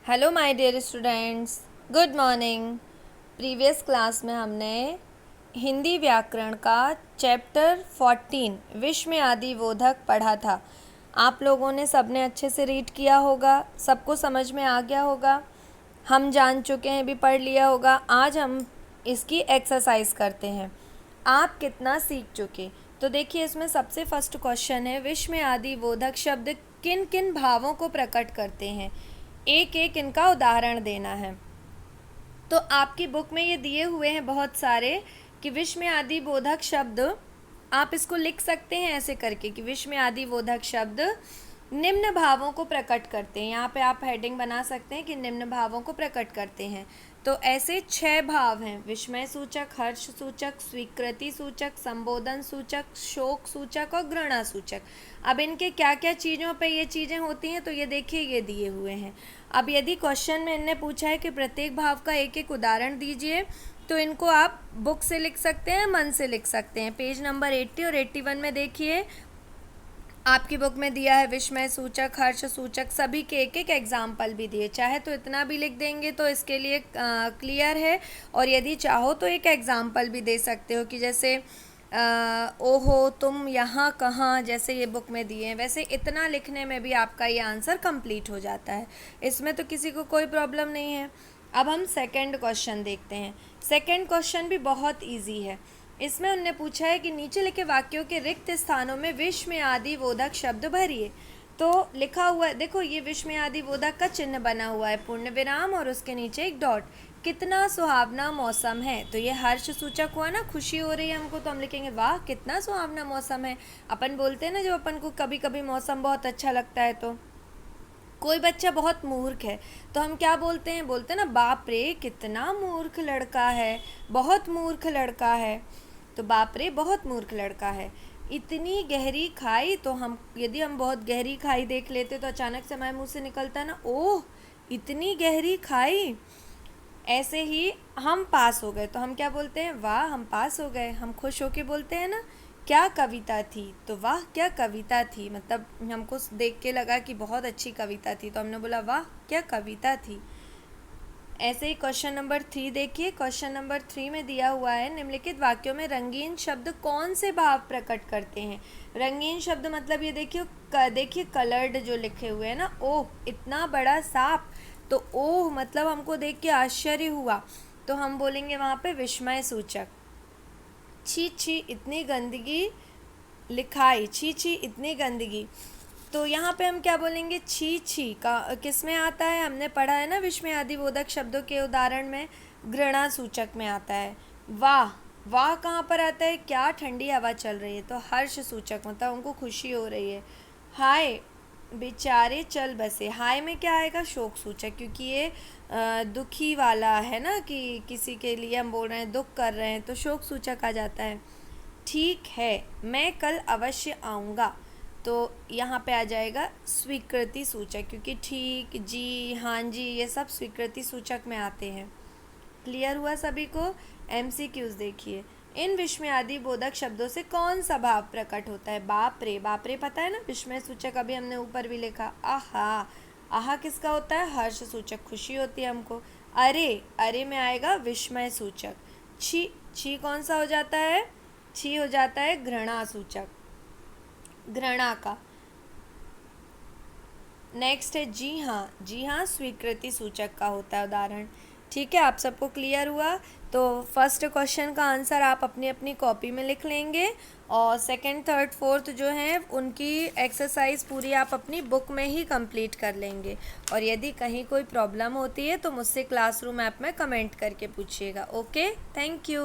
Hello my dear students, good morning. Previous class में हमने हिंदी व्याकरण का चैप्टर 14 विस्मयादिबोधक पढ़ा था। आप लोगों ने सबने अच्छे से रीड किया होगा, सबको समझ में आ गया होगा, हम जान चुके हैं, भी पढ़ लिया होगा। आज हम इसकी एक्सरसाइज करते हैं। आप कितना सीख चुके? तो देखिए, इसमें सबसे फर्स्ट क्वेश्चन है, विस्मयादिबोधक शब्द किन किन भावों को प्रकट करते हैं? एक एक इनका उदाहरण देना है। तो आपकी बुक में ये दिए हुए हैं बहुत सारे कि विस्मयादिबोधक शब्द, आप इसको लिख सकते हैं ऐसे करके कि विस्मयादिबोधक शब्द निम्न भावों को प्रकट करते हैं। यहाँ पे आप हेडिंग बना सकते हैं कि निम्न भावों को प्रकट करते हैं। तो ऐसे 6 भाव हैं: विस्मय सूचक, हर्ष सूचक, स्वीकृति सूचक, संबोधन सूचक, शोक सूचक और घृणा सूचक। अब इनके क्या क्या चीज़ों पे ये चीज़ें होती हैं, तो ये देखिए, ये दिए हुए हैं। अब यदि क्वेश्चन में इनने पूछा है कि प्रत्येक भाव का एक एक उदाहरण दीजिए, तो इनको आप बुक से लिख सकते हैं, मन से लिख सकते हैं। पेज नंबर 80 और 81 में देखिए, आपकी बुक में दिया है विस्मय सूचक, हर्ष सूचक, सभी के एक एक एग्जाम्पल भी दिए। चाहे तो इतना भी लिख देंगे तो इसके लिए क्लियर है, और यदि चाहो तो एक एग्जाम्पल भी दे सकते हो कि जैसे ओहो तुम यहाँ कहाँ, जैसे ये बुक में दिए हैं। वैसे इतना लिखने में भी आपका ये आंसर कंप्लीट हो जाता है, इसमें तो किसी को कोई प्रॉब्लम नहीं है। अब हम सेकंड क्वेश्चन देखते हैं। सेकंड क्वेश्चन भी बहुत इजी है। इसमें उनने पूछा है कि नीचे लिखे वाक्यों के रिक्त स्थानों में विस्मयादिबोधक शब्द भरिए। तो लिखा हुआ है, देखो ये विस्मयादिबोधक का चिन्ह बना हुआ है, पूर्ण विराम और उसके नीचे एक डॉट। कितना सुहावना मौसम है, तो ये हर्ष सूचक हुआ ना, खुशी हो रही है हमको, तो हम लिखेंगे वाह कितना सुहावना मौसम है। अपन बोलते हैं ना, जब अपन को कभी कभी मौसम बहुत अच्छा लगता है, तो कोई बच्चा बहुत मूर्ख है तो हम क्या बोलते हैं ना, बाप रे कितना मूर्ख लड़का है, बहुत मूर्ख लड़का है। तो बाप रे बहुत मूर्ख लड़का है। इतनी गहरी खाई, तो हम यदि हम बहुत गहरी खाई देख लेते तो अचानक से हमारे मुंह से निकलता है ना, ओह इतनी गहरी खाई। ऐसे ही हम पास हो गए तो हम क्या बोलते हैं, वाह हम पास हो गए। हम खुश होके बोलते हैं ना, क्या कविता थी, तो वाह क्या कविता थी, मतलब हमको देख के लगा कि बहुत अच्छी कविता थी, तो हमने बोला वाह क्या कविता थी। ऐसे ही क्वेश्चन नंबर 3 देखिए। क्वेश्चन नंबर 3 में दिया हुआ है, निम्नलिखित वाक्यों में रंगीन शब्द कौन से भाव प्रकट करते हैं? रंगीन शब्द मतलब ये देखिए कलर्ड जो लिखे हुए हैं ना, ओह इतना बड़ा सांप, तो ओह मतलब हमको देख के आश्चर्य हुआ, तो हम बोलेंगे वहाँ पे विस्मय सूचक। छी छी इतनी गंदगी लिखाई, छी छी इतनी गंदगी, तो यहाँ पे हम क्या बोलेंगे, छी छी का किस में आता है, हमने पढ़ा है ना विस्मयादिबोधक शब्दों के उदाहरण में, घृणा सूचक में आता है। वाह, वाह कहाँ पर आता है, क्या ठंडी हवा चल रही है, तो हर्ष सूचक, मतलब उनको खुशी हो रही है। हाय बेचारे चल बसे, हाय में क्या आएगा, शोक सूचक, क्योंकि ये दुखी वाला है ना, कि किसी के लिए हम बोल रहे हैं, दुख कर रहे हैं, तो शोक सूचक आ जाता है। ठीक है मैं कल अवश्य आऊँगा, तो यहाँ पे आ जाएगा स्वीकृति सूचक, क्योंकि ठीक, जी, हाँ जी, ये सब स्वीकृति सूचक में आते हैं। क्लियर हुआ सभी को? MCQs देखिए, इन विस्मयादिबोधक शब्दों से कौन सा भाव प्रकट होता है? बाप रे, बाप रे पता है ना, विस्मय सूचक अभी हमने ऊपर भी लिखा। आहा, आहा किसका होता है? हर्ष सूचक, खुशी होती है हमको। अरे, अरे में आएगा विस्मय सूचक। छी, छी कौन सा हो जाता है? छी हो जाता है घृणा सूचक, घृणा का। नेक्स्ट है जी हाँ, जी हाँ स्वीकृति सूचक का होता है उदाहरण। ठीक है, आप सबको क्लियर हुआ? तो फर्स्ट क्वेश्चन का आंसर आप अपनी अपनी कॉपी में लिख लेंगे, और सेकंड, थर्ड, फोर्थ जो हैं उनकी एक्सरसाइज पूरी आप अपनी बुक में ही कंप्लीट कर लेंगे। और यदि कहीं कोई प्रॉब्लम होती है तो मुझसे क्लासरूम ऐप में कमेंट करके पूछिएगा। Okay, thank you.